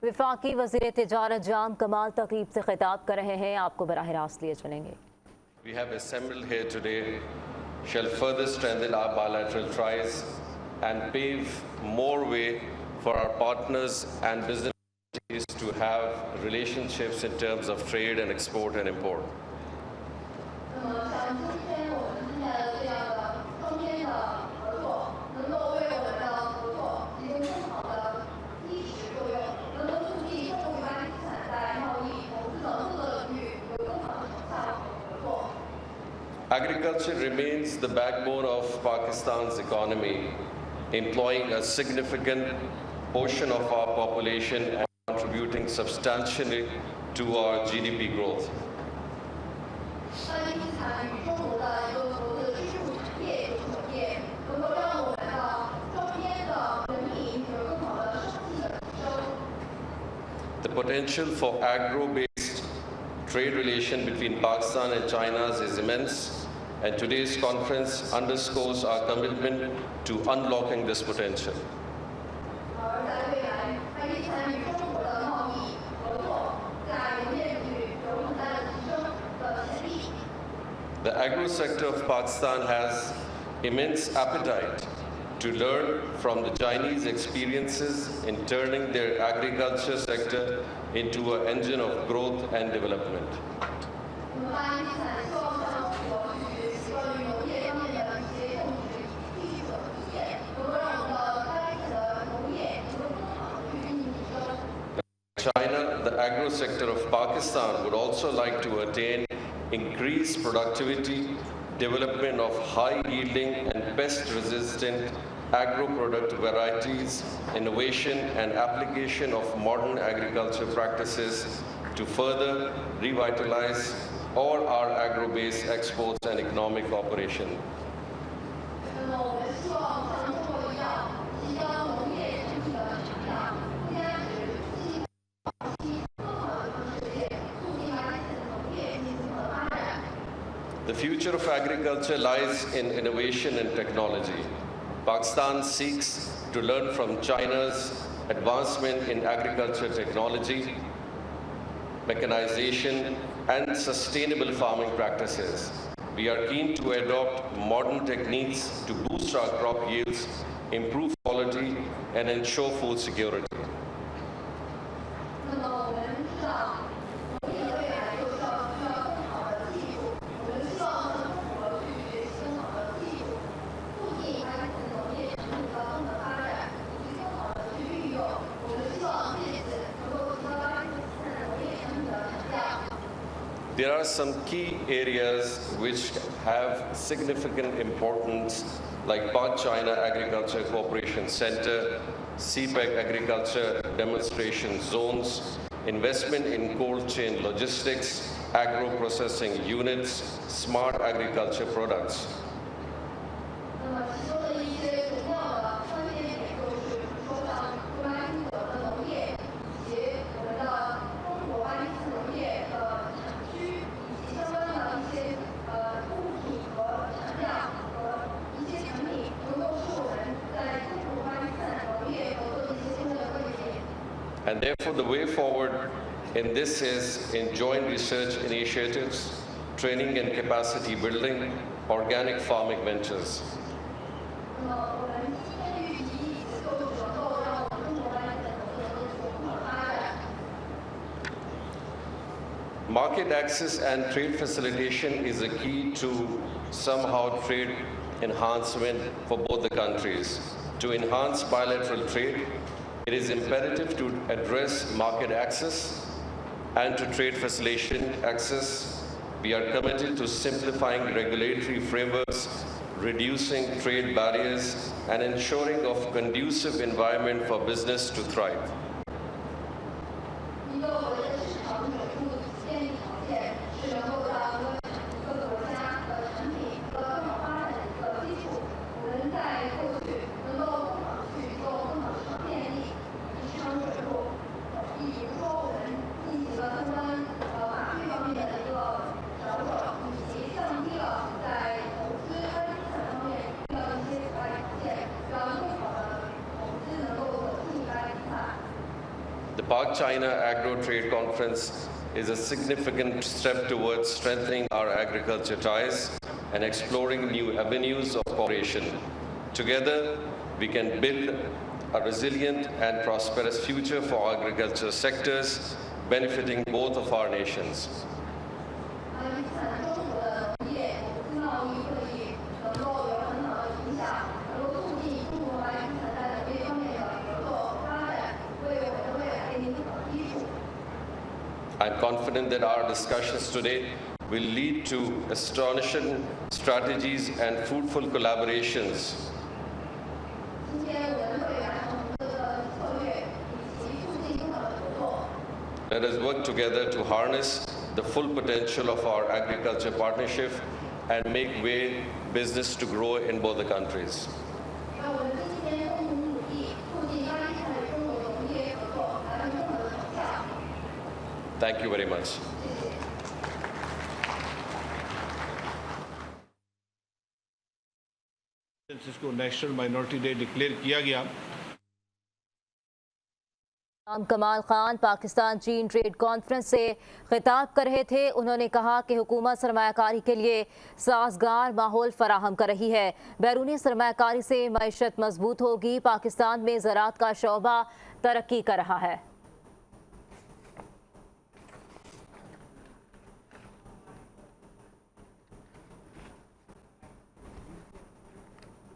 वफाकी वज़ीर तिजारत जाम कमाल तकरीब से खिताब कर रहे हैं। आपको बराह रास्त लिए चलेंगे। We have assembled here today shall further strengthen our bilateral ties and pave more way for our partners and businesses to have relationships in terms of trade and export and import. Agriculture remains the backbone of Pakistan's economy, employing a significant portion of our population and contributing substantially to our GDP growth. The potential for agro-based trade relation between Pakistan and China is immense, and today's conference underscores our commitment to unlocking this potential. The agro sector of Pakistan has immense appetite to learn from the Chinese experiences in turning their agriculture sector into an engine of growth and development. China, the agro sector of Pakistan would also like to attain increased productivity, development of high-yielding and pest-resistant agro-product varieties, innovation and application of modern agriculture practices to further revitalize all our agro-based exports and economic operation. The future of agriculture lies in innovation and technology. Pakistan seeks to learn from China's advancement in agriculture technology, mechanization, and sustainable farming practices. We are keen to adopt modern techniques to boost our crop yields, improve quality, and ensure food security. There are some key areas which have significant importance, like Pak-China Agriculture Cooperation Center, CPEC Agriculture Demonstration Zones, investment in cold chain logistics, agro-processing units, smart agriculture products. And therefore, the way forward in this is in joint research initiatives, training and capacity building, organic farming ventures. Market access and trade facilitation is a key to somehow trade enhancement for both the countries. To enhance bilateral trade, it is imperative to address market access and to trade facilitation access. We are committed to simplifying regulatory frameworks, reducing trade barriers, and ensuring of conducive environment for business to thrive. China Agro Trade Conference is a significant step towards strengthening our agriculture ties and exploring new avenues of cooperation. Together, we can build a resilient and prosperous future for agriculture sectors, benefiting both of our nations. I'm confident that our discussions today will lead to astonishing strategies and fruitful collaborations. Let us work together to harness the full potential of our agriculture partnership and make way business to grow in both the countries. Thank you very much. इसको national minority day declare किया गया। कमाल खान पाकिस्तान चीन trade conference से खिताब कर रहे थे। उन्होंने कहा कि हुकूमत सरमायाकारी के लिए साजगार माहौल फराहम कर रही है। बैरूनी सरमायाकारी से मईशत मजबूत होगी। पाकिस्तान में ज़राअत का शोबा तरक्की कर रहा है।